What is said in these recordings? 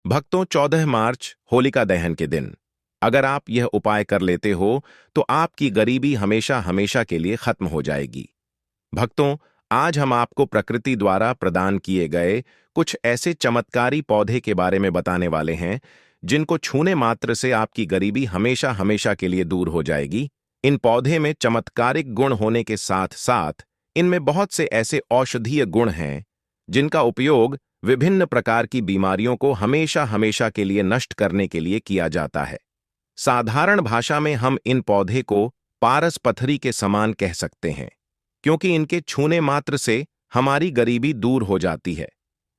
भक्तों, 14 मार्च होलिका दहन के दिन अगर आप यह उपाय कर लेते हो तो आपकी गरीबी हमेशा हमेशा के लिए खत्म हो जाएगी। भक्तों, आज हम आपको प्रकृति द्वारा प्रदान किए गए कुछ ऐसे चमत्कारी पौधे के बारे में बताने वाले हैं जिनको छूने मात्र से आपकी गरीबी हमेशा हमेशा के लिए दूर हो जाएगी। इन पौधे में चमत्कारिक गुण होने के साथ साथ इनमें बहुत से ऐसे औषधीय गुण हैं जिनका उपयोग विभिन्न प्रकार की बीमारियों को हमेशा हमेशा के लिए नष्ट करने के लिए किया जाता है। साधारण भाषा में हम इन पौधे को पारस पथरी के समान कह सकते हैं, क्योंकि इनके छूने मात्र से हमारी गरीबी दूर हो जाती है।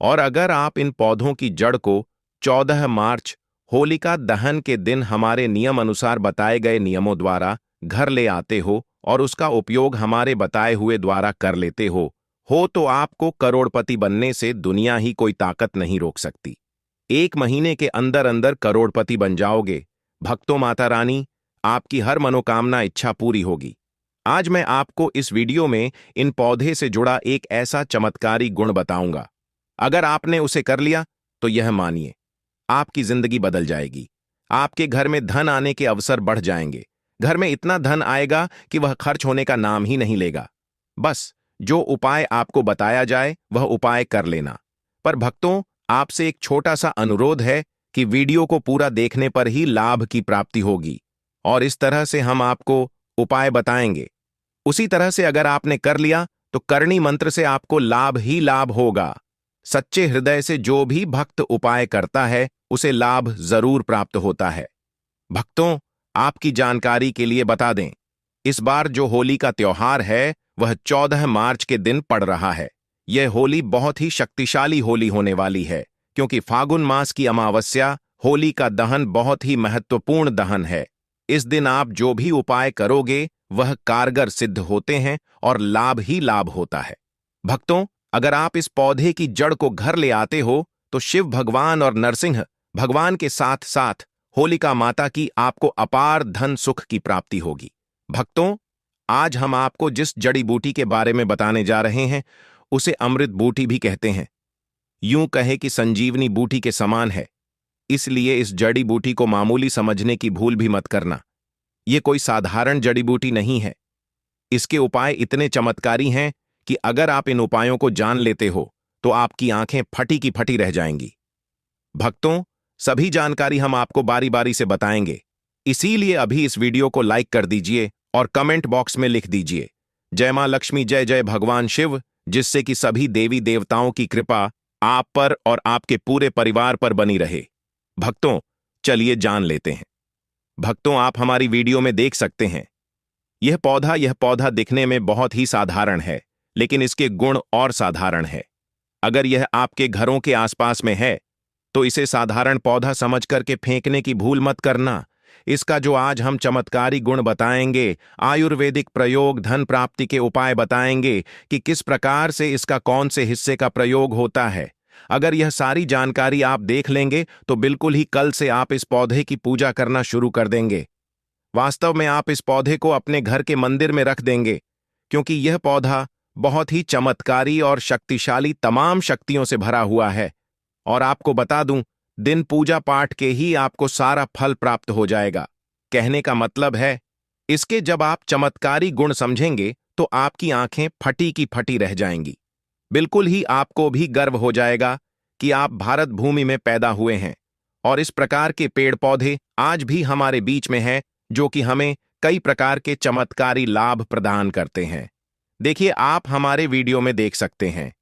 और अगर आप इन पौधों की जड़ को 14 मार्च होलिका दहन के दिन हमारे नियम अनुसार बताए गए नियमों द्वारा घर ले आते हो और उसका उपयोग हमारे बताए हुए द्वारा कर लेते हो तो आपको करोड़पति बनने से दुनिया ही कोई ताकत नहीं रोक सकती। 1 महीने के अंदर अंदर करोड़पति बन जाओगे। भक्तों, माता रानी आपकी हर मनोकामना इच्छा पूरी होगी। आज मैं आपको इस वीडियो में इन पौधे से जुड़ा एक ऐसा चमत्कारी गुण बताऊंगा, अगर आपने उसे कर लिया तो यह मानिए आपकी जिंदगी बदल जाएगी। आपके घर में धन आने के अवसर बढ़ जाएंगे। घर में इतना धन आएगा कि वह खर्च होने का नाम ही नहीं लेगा। बस जो उपाय आपको बताया जाए वह उपाय कर लेना। पर भक्तों, आपसे एक छोटा सा अनुरोध है कि वीडियो को पूरा देखने पर ही लाभ की प्राप्ति होगी और इस तरह से हम आपको उपाय बताएंगे। उसी तरह से अगर आपने कर लिया तो करणी मंत्र से आपको लाभ ही लाभ होगा। सच्चे हृदय से जो भी भक्त उपाय करता है उसे लाभ जरूर प्राप्त होता है। भक्तों, आपकी जानकारी के लिए बता दें, इस बार जो होली का त्योहार है वह 14 मार्च के दिन पड़ रहा है। यह होली बहुत ही शक्तिशाली होली होने वाली है, क्योंकि फागुन मास की अमावस्या होली का दहन बहुत ही महत्वपूर्ण दहन है। इस दिन आप जो भी उपाय करोगे वह कारगर सिद्ध होते हैं और लाभ ही लाभ होता है। भक्तों, अगर आप इस पौधे की जड़ को घर ले आते हो तो शिव भगवान और नरसिंह भगवान के साथ साथ होलिका माता की आपको अपार धन सुख की प्राप्ति होगी। भक्तों, आज हम आपको जिस जड़ी बूटी के बारे में बताने जा रहे हैं उसे अमृत बूटी भी कहते हैं। यूं कहे कि संजीवनी बूटी के समान है, इसलिए इस जड़ी बूटी को मामूली समझने की भूल भी मत करना। यह कोई साधारण जड़ी बूटी नहीं है। इसके उपाय इतने चमत्कारी हैं कि अगर आप इन उपायों को जान लेते हो तो आपकी आंखें फटी की फटी रह जाएंगी। भक्तों, सभी जानकारी हम आपको बारी बारी से बताएंगे, इसीलिए अभी इस वीडियो को लाइक कर दीजिए और कमेंट बॉक्स में लिख दीजिए जय मां लक्ष्मी, जय जय भगवान शिव, जिससे कि सभी देवी देवताओं की कृपा आप पर और आपके पूरे परिवार पर बनी रहे। भक्तों, चलिए जान लेते हैं। भक्तों, आप हमारी वीडियो में देख सकते हैं यह पौधा दिखने में बहुत ही साधारण है, लेकिन इसके गुण और साधारण है। अगर यह आपके घरों के आसपास में है तो इसे साधारण पौधा समझ करके फेंकने की भूल मत करना। इसका जो आज हम चमत्कारी गुण बताएंगे, आयुर्वेदिक प्रयोग, धन प्राप्ति के उपाय बताएंगे कि किस प्रकार से इसका कौन से हिस्से का प्रयोग होता है। अगर यह सारी जानकारी आप देख लेंगे तो बिल्कुल ही कल से आप इस पौधे की पूजा करना शुरू कर देंगे। वास्तव में आप इस पौधे को अपने घर के मंदिर में रख देंगे, क्योंकि यह पौधा बहुत ही चमत्कारी और शक्तिशाली तमाम शक्तियों से भरा हुआ है। और आपको बता दूं, दिन पूजा पाठ के ही आपको सारा फल प्राप्त हो जाएगा। कहने का मतलब है, इसके जब आप चमत्कारी गुण समझेंगे तो आपकी आंखें फटी की फटी रह जाएंगी। बिल्कुल ही आपको भी गर्व हो जाएगा कि आप भारत भूमि में पैदा हुए हैं और इस प्रकार के पेड़ पौधे आज भी हमारे बीच में हैं, जो कि हमें कई प्रकार के चमत्कारी लाभ प्रदान करते हैं। देखिए, आप हमारे वीडियो में देख सकते हैं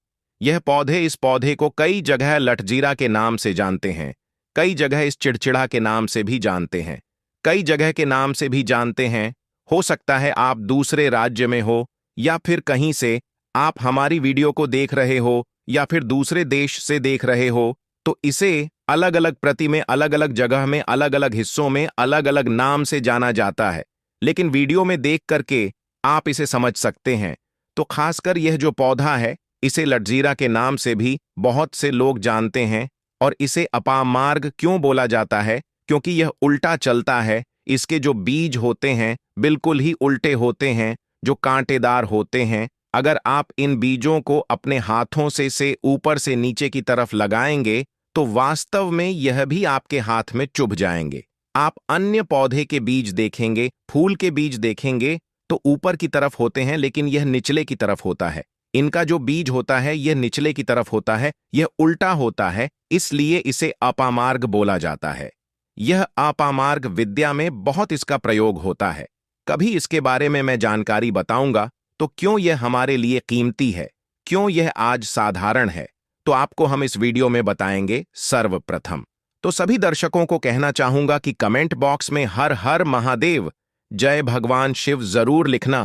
इस पौधे को कई जगह लठजीरा के नाम से जानते हैं, कई जगह इस चिड़चिड़ा के नाम से भी जानते हैं, कई जगह के नाम से भी जानते हैं। हो सकता है आप दूसरे राज्य में हो या फिर कहीं से आप हमारी वीडियो को देख रहे हो या फिर दूसरे देश से देख रहे हो, तो इसे अलग अलग प्रति में, अलग अलग जगह में, अलग अलग हिस्सों में अलग अलग नाम से जाना जाता है, लेकिन वीडियो में देख करके आप इसे समझ सकते हैं। तो खासकर यह जो पौधा है, इसे लठजीरा के नाम से भी बहुत से लोग जानते हैं। और इसे अपामार्ग क्यों बोला जाता है? क्योंकि यह उल्टा चलता है। इसके जो बीज होते हैं बिल्कुल ही उल्टे होते हैं, जो कांटेदार होते हैं। अगर आप इन बीजों को अपने हाथों से ऊपर से नीचे की तरफ लगाएंगे तो वास्तव में यह भी आपके हाथ में चुभ जाएंगे। आप अन्य पौधे के बीज देखेंगे, फूल के बीज देखेंगे तो ऊपर की तरफ होते हैं, लेकिन यह निचले की तरफ होता है। इनका जो बीज होता है यह निचले की तरफ होता है, यह उल्टा होता है, इसलिए इसे अपामार्ग बोला जाता है। यह अपामार्ग विद्या में बहुत इसका प्रयोग होता है। कभी इसके बारे में मैं जानकारी बताऊंगा। तो क्यों यह हमारे लिए कीमती है, क्यों यह आज साधारण है, तो आपको हम इस वीडियो में बताएंगे। सर्वप्रथम तो सभी दर्शकों को कहना चाहूंगा कि कमेंट बॉक्स में हर हर महादेव, जय भगवान शिव जरूर लिखना।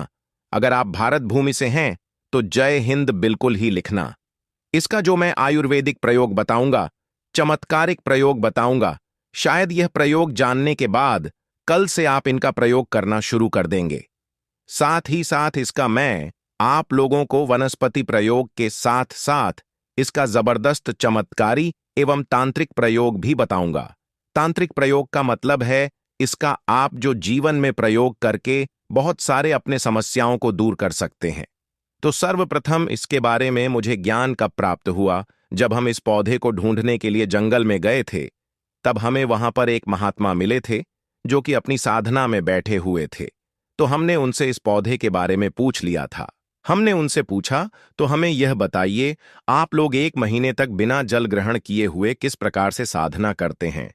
अगर आप भारत भूमि से हैं तो जय हिंद बिल्कुल ही लिखना। इसका जो मैं आयुर्वेदिक प्रयोग बताऊंगा, चमत्कारिक प्रयोग बताऊंगा, शायद यह प्रयोग जानने के बाद कल से आप इनका प्रयोग करना शुरू कर देंगे। साथ ही साथ इसका मैं आप लोगों को वनस्पति प्रयोग के साथ साथ इसका जबरदस्त चमत्कारी एवं तांत्रिक प्रयोग भी बताऊंगा। तांत्रिक प्रयोग का मतलब है इसका आप जो जीवन में प्रयोग करके बहुत सारे अपने समस्याओं को दूर कर सकते हैं। तो सर्वप्रथम इसके बारे में मुझे ज्ञान कब प्राप्त हुआ, जब हम इस पौधे को ढूंढने के लिए जंगल में गए थे। तब हमें वहां पर एक महात्मा मिले थे जो कि अपनी साधना में बैठे हुए थे। तो हमने उनसे इस पौधे के बारे में पूछ लिया था। हमने उनसे पूछा, तो हमें यह बताइए, आप लोग 1 महीने तक बिना जल ग्रहण किए हुए किस प्रकार से साधना करते हैं।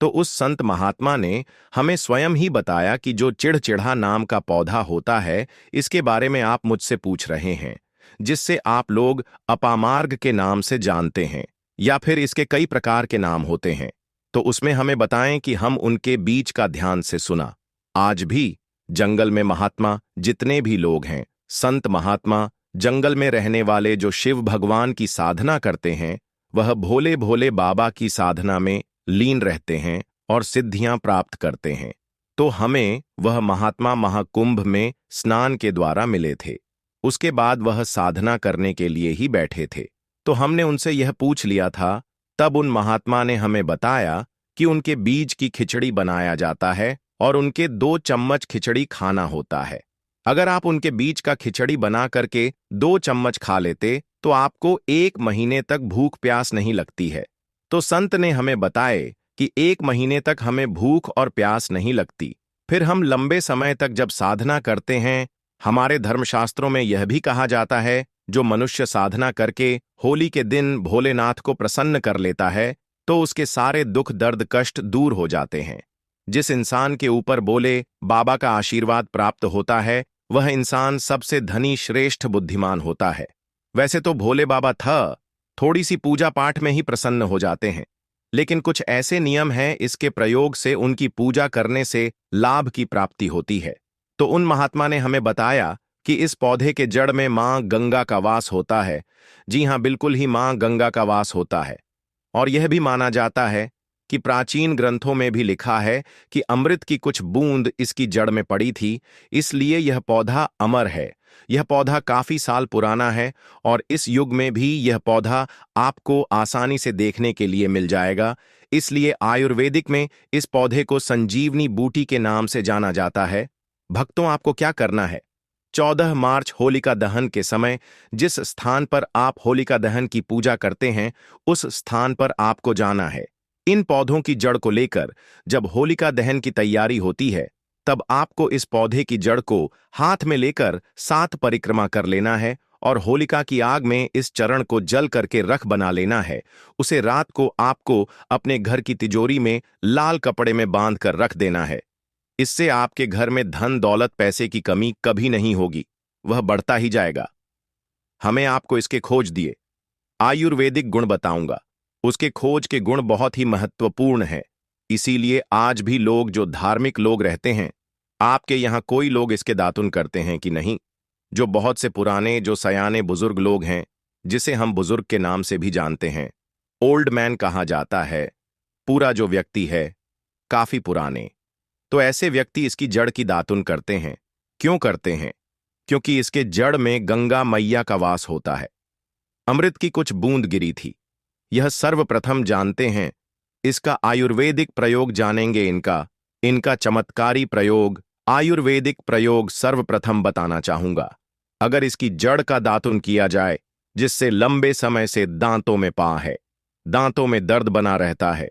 तो उस संत महात्मा ने हमें स्वयं ही बताया कि जो चिड़चिड़ा नाम का पौधा होता है, इसके बारे में आप मुझसे पूछ रहे हैं, जिससे आप लोग अपामार्ग के नाम से जानते हैं, या फिर इसके कई प्रकार के नाम होते हैं। तो उसमें हमें बताएं कि हम उनके बीच का ध्यान से सुना। आज भी जंगल में महात्मा जितने भी लोग हैं, संत महात्मा, जंगल में रहने वाले जो शिव भगवान की साधना करते हैं, वह भोले भोले बाबा की साधना में लीन रहते हैं और सिद्धियां प्राप्त करते हैं। तो हमें वह महात्मा महाकुंभ में स्नान के द्वारा मिले थे। उसके बाद वह साधना करने के लिए ही बैठे थे। तो हमने उनसे यह पूछ लिया था। तब उन महात्मा ने हमें बताया कि उनके बीज की खिचड़ी बनाया जाता है और उनके 2 चम्मच खिचड़ी खाना होता है। अगर आप उनके बीज का खिचड़ी बना करके 2 चम्मच खा लेते तो आपको 1 महीने तक भूख प्यास नहीं लगती है। तो संत ने हमें बताए कि 1 महीने तक हमें भूख और प्यास नहीं लगती। फिर हम लंबे समय तक जब साधना करते हैं, हमारे धर्मशास्त्रों में यह भी कहा जाता है, जो मनुष्य साधना करके होली के दिन भोलेनाथ को प्रसन्न कर लेता है, तो उसके सारे दुख दर्द कष्ट दूर हो जाते हैं। जिस इंसान के ऊपर बोले बाबा का आशीर्वाद प्राप्त होता है, वह इंसान सबसे धनी श्रेष्ठ बुद्धिमान होता है। वैसे तो भोले बाबा थोड़ी सी पूजा पाठ में ही प्रसन्न हो जाते हैं, लेकिन कुछ ऐसे नियम हैं, इसके प्रयोग से उनकी पूजा करने से लाभ की प्राप्ति होती है। तो उन महात्मा ने हमें बताया कि इस पौधे के जड़ में मां गंगा का वास होता है। जी हां, बिल्कुल ही मां गंगा का वास होता है। और यह भी माना जाता है कि प्राचीन ग्रंथों में भी लिखा है कि अमृत की कुछ बूंद इसकी जड़ में पड़ी थी, इसलिए यह पौधा अमर है। यह पौधा काफी साल पुराना है और इस युग में भी यह पौधा आपको आसानी से देखने के लिए मिल जाएगा। इसलिए आयुर्वेदिक में इस पौधे को संजीवनी बूटी के नाम से जाना जाता है। भक्तों, आपको क्या करना है? 14 मार्च होलिका दहन के समय जिस स्थान पर आप होलिका दहन की पूजा करते हैं, उस स्थान पर आपको जाना है। इन पौधों की जड़ को लेकर जब होलिका दहन की तैयारी होती है, तब आपको इस पौधे की जड़ को हाथ में लेकर 7 परिक्रमा कर लेना है और होलिका की आग में इस चरण को जल करके रख बना लेना है। उसे रात को आपको अपने घर की तिजोरी में लाल कपड़े में बांध कर रख देना है। इससे आपके घर में धन दौलत पैसे की कमी कभी नहीं होगी, वह बढ़ता ही जाएगा। हमें आपको इसके खोज दिए आयुर्वेदिक गुण बताऊंगा। उसके खोज के गुण बहुत ही महत्वपूर्ण हैं। इसीलिए आज भी लोग जो धार्मिक लोग रहते हैं, आपके यहां कोई लोग इसके दातुन करते हैं कि नहीं? जो बहुत से पुराने जो सयाने बुजुर्ग लोग हैं, जिसे हम बुजुर्ग के नाम से भी जानते हैं, ओल्ड मैन कहा जाता है, पूरा जो व्यक्ति है काफी पुराने, तो ऐसे व्यक्ति इसकी जड़ की दातुन करते हैं। क्यों करते हैं? क्योंकि इसके जड़ में गंगा मैया का वास होता है। अमृत की कुछ बूंद गिरी थी, यह सर्वप्रथम जानते हैं। इसका आयुर्वेदिक प्रयोग जानेंगे। इनका चमत्कारी प्रयोग, आयुर्वेदिक प्रयोग सर्वप्रथम बताना चाहूंगा। अगर इसकी जड़ का दातुन किया जाए, जिससे लंबे समय से दांतों में पा है, दांतों में दर्द बना रहता है,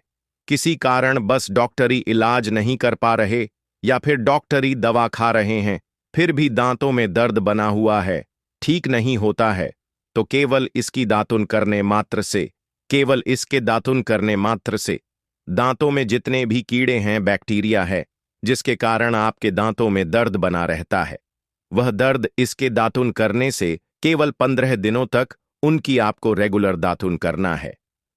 किसी कारण बस डॉक्टरी इलाज नहीं कर पा रहे या फिर डॉक्टरी दवा खा रहे हैं, फिर भी दांतों में दर्द बना हुआ है, ठीक नहीं होता है, तो केवल इसकी दातुन करने मात्र से, केवल इसके दातुन करने मात्र से दांतों में जितने भी कीड़े हैं, बैक्टीरिया है, जिसके कारण आपके दांतों में दर्द बना रहता है, वह दर्द इसके दातुन करने से केवल 15 दिनों तक उनकी आपको रेगुलर दातुन करना है।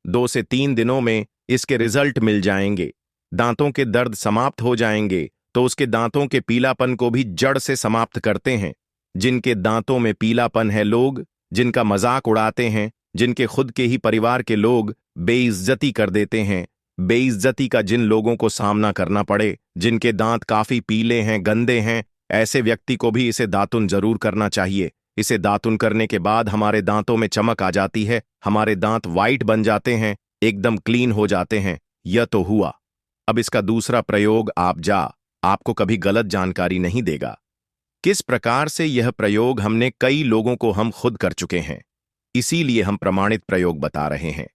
2 से 3 दिनों में इसके रिजल्ट मिल जाएंगे, दांतों के दर्द समाप्त हो जाएंगे, तो उसके दांतों के पीलापन को भी जड़ से समाप्त करते हैं। जिनके दांतों में पीलापन है, लोग जिनका मजाक उड़ाते हैं, जिनके खुद के ही परिवार के लोग बेइज्जती कर देते हैं, बेइज्जती का जिन लोगों को सामना करना पड़े, जिनके दांत काफी पीले हैं, गंदे हैं, ऐसे व्यक्ति को भी इसे दातुन जरूर करना चाहिए। इसे दातुन करने के बाद हमारे दांतों में चमक आ जाती है, हमारे दांत वाइट बन जाते हैं, एकदम क्लीन हो जाते हैं। यह तो हुआ। अब इसका दूसरा प्रयोग आपको कभी गलत जानकारी नहीं देगा। किस प्रकार से यह प्रयोग हमने कई लोगों को हम खुद कर चुके हैं, इसीलिए हम प्रमाणित प्रयोग बता रहे हैं।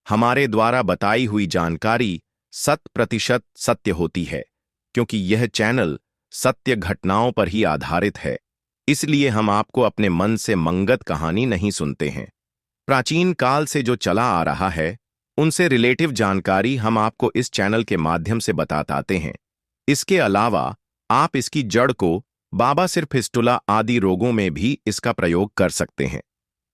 हमारे द्वारा बताई हुई जानकारी 100% सत्य होती है, क्योंकि यह चैनल सत्य घटनाओं पर ही आधारित है। इसलिए हम आपको अपने मन से मंगत कहानी नहीं सुनते हैं। प्राचीन काल से जो चला आ रहा है, उनसे रिलेटिव जानकारी हम आपको इस चैनल के माध्यम से बताते हैं। इसके अलावा आप इसकी जड़ को बाबा सिर फिस्टुला आदि रोगों में भी इसका प्रयोग कर सकते हैं।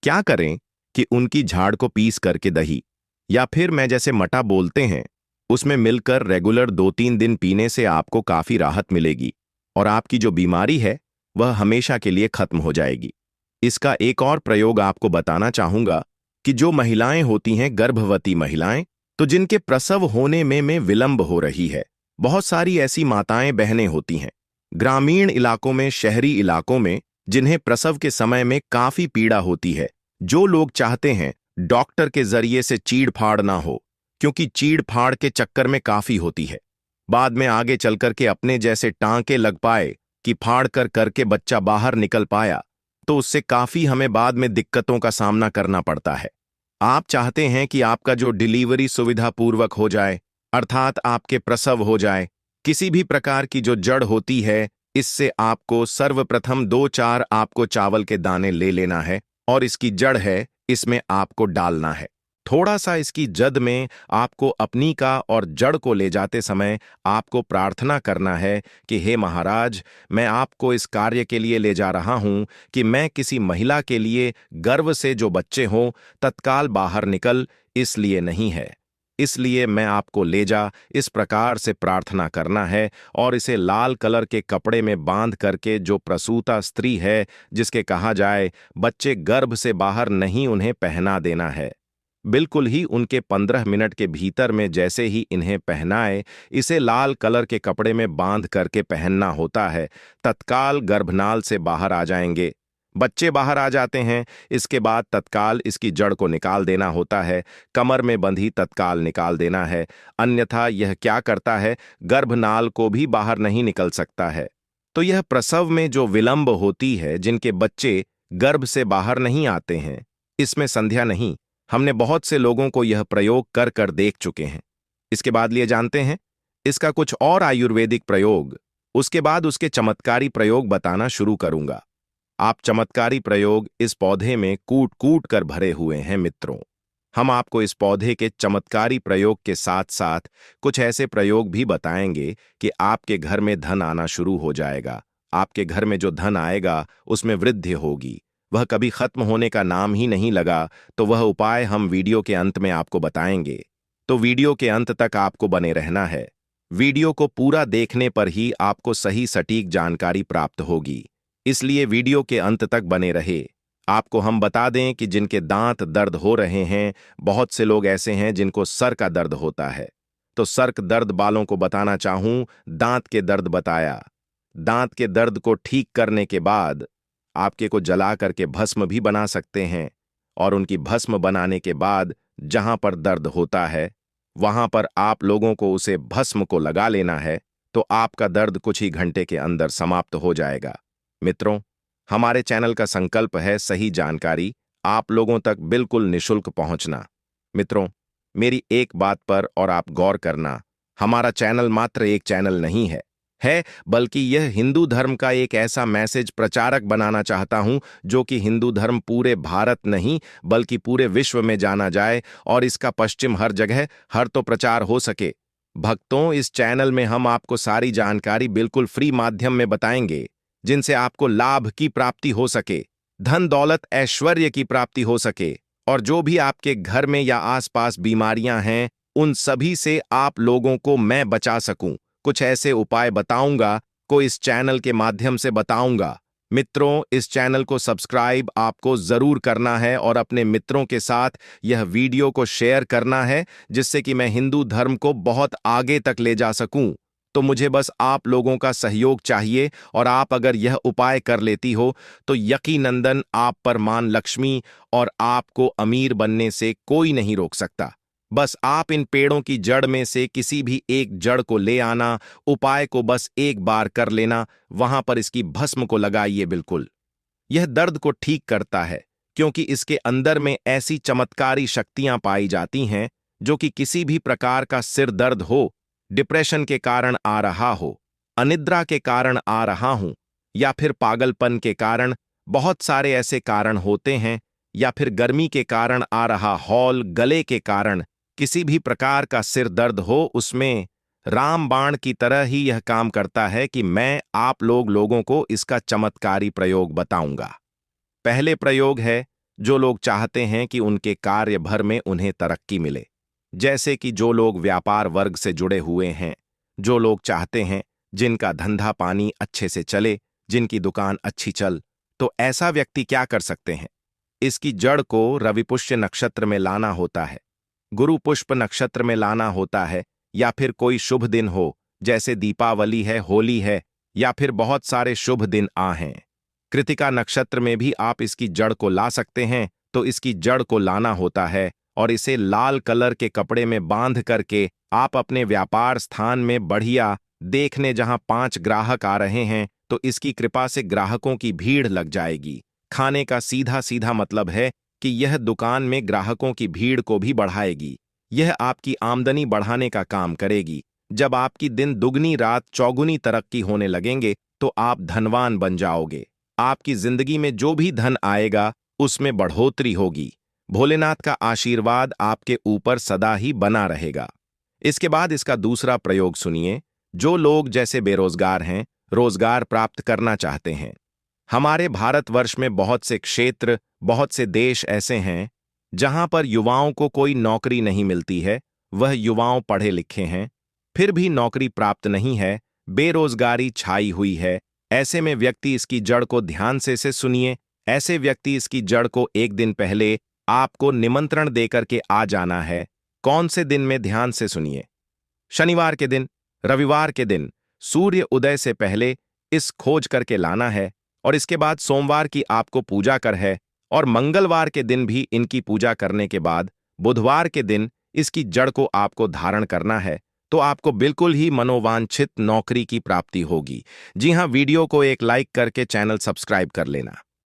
क्या करें कि उनकी झाड़ को पीस करके दही या फिर मैं जैसे मटा बोलते हैं, उसमें मिलकर रेगुलर 2-3 दिन पीने से आपको काफी राहत मिलेगी और आपकी जो बीमारी है वह हमेशा के लिए खत्म हो जाएगी। इसका एक और प्रयोग आपको बताना चाहूंगा कि जो महिलाएं होती हैं, गर्भवती महिलाएं, तो जिनके प्रसव होने में विलंब हो रही है, बहुत सारी ऐसी माताएं बहनें होती हैं ग्रामीण इलाकों में, शहरी इलाकों में, जिन्हें प्रसव के समय में काफी पीड़ा होती है। जो लोग चाहते हैं डॉक्टर के जरिए से चीड़ फाड़ ना हो, क्योंकि चीड़ फाड़ के चक्कर में काफी होती है, बाद में आगे चलकर के अपने जैसे टांके लग पाए कि फाड़ कर करके बच्चा बाहर निकल पाया, तो उससे काफी हमें बाद में दिक्कतों का सामना करना पड़ता है। आप चाहते हैं कि आपका जो डिलीवरी सुविधापूर्वक हो जाए, अर्थात आपके प्रसव हो जाए। किसी भी प्रकार की जो जड़ होती है, इससे आपको सर्वप्रथम 2-4 आपको चावल के दाने ले लेना है और इसकी जड़ है, इसमें आपको डालना है। थोड़ा सा इसकी जद में आपको अपनी का और जड़ को ले जाते समय आपको प्रार्थना करना है कि हे महाराज, मैं आपको इस कार्य के लिए ले जा रहा हूं कि मैं किसी महिला के लिए गर्भ से जो बच्चे हों तत्काल बाहर निकल, इसलिए नहीं है, इसलिए मैं आपको ले जा, इस प्रकार से प्रार्थना करना है। और इसे लाल कलर के कपड़े में बांध करके जो प्रसूता स्त्री है, जिसके कहा जाए बच्चे गर्भ से बाहर नहीं, उन्हें पहना देना है। बिल्कुल ही उनके 15 मिनट के भीतर में जैसे ही इन्हें पहनाए, इसे लाल कलर के कपड़े में बांध करके पहनना होता है, तत्काल गर्भनाल से बाहर आ जाएंगे, बच्चे बाहर आ जाते हैं। इसके बाद तत्काल इसकी जड़ को निकाल देना होता है, कमर में बंधी तत्काल निकाल देना है, अन्यथा यह क्या करता है, गर्भनाल को भी बाहर नहीं निकल सकता है। तो यह प्रसव में जो विलंब होती है, जिनके बच्चे गर्भ से बाहर नहीं आते हैं, इसमें संध्या नहीं। हमने बहुत से लोगों को यह प्रयोग कर कर देख चुके हैं। इसके बाद लिए जानते हैं इसका कुछ और आयुर्वेदिक प्रयोग, उसके बाद उसके चमत्कारी प्रयोग बताना शुरू करूंगा। आप चमत्कारी प्रयोग इस पौधे में कूट कूट कर भरे हुए हैं मित्रों। हम आपको इस पौधे के चमत्कारी प्रयोग के साथ साथ कुछ ऐसे प्रयोग भी बताएंगे कि आपके घर में धन आना शुरू हो जाएगा। आपके घर में जो धन आएगा उसमें वृद्धि होगी, वह कभी खत्म होने का नाम ही नहीं लगा। तो वह उपाय हम वीडियो के अंत में आपको बताएंगे, तो वीडियो के अंत तक आपको बने रहना है। वीडियो को पूरा देखने पर ही आपको सही सटीक जानकारी प्राप्त होगी, इसलिए वीडियो के अंत तक बने रहे। आपको हम बता दें कि जिनके दांत दर्द हो रहे हैं, बहुत से लोग ऐसे हैं जिनको सर का दर्द होता है, तो सर के दर्द वालों को बताना चाहूं, दांत के दर्द बताया। दांत के दर्द को ठीक करने के बाद आपके को जला करके भस्म भी बना सकते हैं, और उनकी भस्म बनाने के बाद जहां पर दर्द होता है वहां पर आप लोगों को उसे भस्म को लगा लेना है, तो आपका दर्द कुछ ही घंटे के अंदर समाप्त हो जाएगा। मित्रों, हमारे चैनल का संकल्प है सही जानकारी आप लोगों तक बिल्कुल निशुल्क पहुंचना। मित्रों, मेरी एक बात पर और आप गौर करना, हमारा चैनल मात्र एक चैनल नहीं है बल्कि यह हिंदू धर्म का एक ऐसा मैसेज प्रचारक बनाना चाहता हूं जो कि हिंदू धर्म पूरे भारत नहीं बल्कि पूरे विश्व में जाना जाए और इसका पश्चिम हर जगह हर तो प्रचार हो सके। भक्तों, इस चैनल में हम आपको सारी जानकारी बिल्कुल फ्री माध्यम में बताएंगे जिनसे आपको लाभ की प्राप्ति हो सके, धन दौलत ऐश्वर्य की प्राप्ति हो सके और जो भी आपके घर में या आसपास बीमारियां हैं उन सभी से आप लोगों को मैं बचा सकूं। कुछ ऐसे उपाय बताऊंगा को इस चैनल के माध्यम से बताऊंगा। मित्रों, इस चैनल को सब्सक्राइब आपको जरूर करना है और अपने मित्रों के साथ यह वीडियो को शेयर करना है जिससे कि मैं हिंदू धर्म को बहुत आगे तक ले जा सकूं। तो मुझे बस आप लोगों का सहयोग चाहिए और आप अगर यह उपाय कर लेती हो तो यकीनंदन आप पर मां लक्ष्मी और आपको अमीर बनने से कोई नहीं रोक सकता। बस आप इन पेड़ों की जड़ में से किसी भी एक जड़ को ले आना, उपाय को बस एक बार कर लेना, वहां पर इसकी भस्म को लगाइए। बिल्कुल यह दर्द को ठीक करता है क्योंकि इसके अंदर में ऐसी चमत्कारी शक्तियां पाई जाती हैं जो कि किसी भी प्रकार का सिर दर्द हो, डिप्रेशन के कारण आ रहा हो, अनिद्रा के कारण आ रहा हूं या फिर पागलपन के कारण, बहुत सारे ऐसे कारण होते हैं, या फिर गर्मी के कारण आ रहा हौल, गले के कारण किसी भी प्रकार का सिर दर्द हो, उसमें रामबाण की तरह ही यह काम करता है कि मैं आप लोगों को इसका चमत्कारी प्रयोग बताऊंगा। पहले प्रयोग है, जो लोग चाहते हैं कि उनके कार्य भर में उन्हें तरक्की मिले, जैसे कि जो लोग व्यापार वर्ग से जुड़े हुए हैं, जो लोग चाहते हैं जिनका धंधा पानी अच्छे से चले, जिनकी दुकान अच्छी चल, तो ऐसा व्यक्ति क्या कर सकते हैं? इसकी जड़ को रविपुष्य नक्षत्र में लाना होता है, गुरु पुष्प नक्षत्र में लाना होता है, या फिर कोई शुभ दिन हो जैसे दीपावली है, होली है, या फिर बहुत सारे शुभ दिन आ हैं। कृतिका नक्षत्र में भी आप इसकी जड़ को ला सकते हैं। तो इसकी जड़ को लाना होता है और इसे लाल कलर के कपड़े में बांध करके आप अपने व्यापार स्थान में बढ़िया देखने, जहां 5 ग्राहक आ रहे हैं तो इसकी कृपा से ग्राहकों की भीड़ लग जाएगी। खाने का सीधा सीधा मतलब है कि यह दुकान में ग्राहकों की भीड़ को भी बढ़ाएगी। यह आपकी आमदनी बढ़ाने का काम करेगी। जब आपकी दिन दुगनी रात चौगुनी तरक्की होने लगेंगे तो आप धनवान बन जाओगे। आपकी जिंदगी में जो भी धन आएगा उसमें बढ़ोतरी होगी। भोलेनाथ का आशीर्वाद आपके ऊपर सदा ही बना रहेगा। इसके बाद इसका दूसरा प्रयोग सुनिए। जो लोग जैसे बेरोजगार हैं, रोजगार प्राप्त करना चाहते हैं, हमारे भारतवर्ष में बहुत से क्षेत्र, बहुत से देश ऐसे हैं जहां पर युवाओं को कोई नौकरी नहीं मिलती है। वह युवाओं पढ़े लिखे हैं फिर भी नौकरी प्राप्त नहीं है, बेरोजगारी छाई हुई है। ऐसे में व्यक्ति इसकी जड़ को ध्यान से सुनिए। ऐसे व्यक्ति इसकी जड़ को एक दिन पहले आपको निमंत्रण देकर के आ जाना है। कौन से दिन में? ध्यान से सुनिए। शनिवार के दिन, रविवार के दिन सूर्य उदय से पहले इस खोज करके लाना है और इसके बाद सोमवार की आपको पूजा कर है और मंगलवार के दिन भी इनकी पूजा करने के बाद बुधवार के दिन इसकी जड़ को आपको धारण करना है। तो आपको बिल्कुल ही मनोवांछित नौकरी की प्राप्ति होगी। जी हां, वीडियो को एक लाइक करके चैनल सब्सक्राइब कर लेना।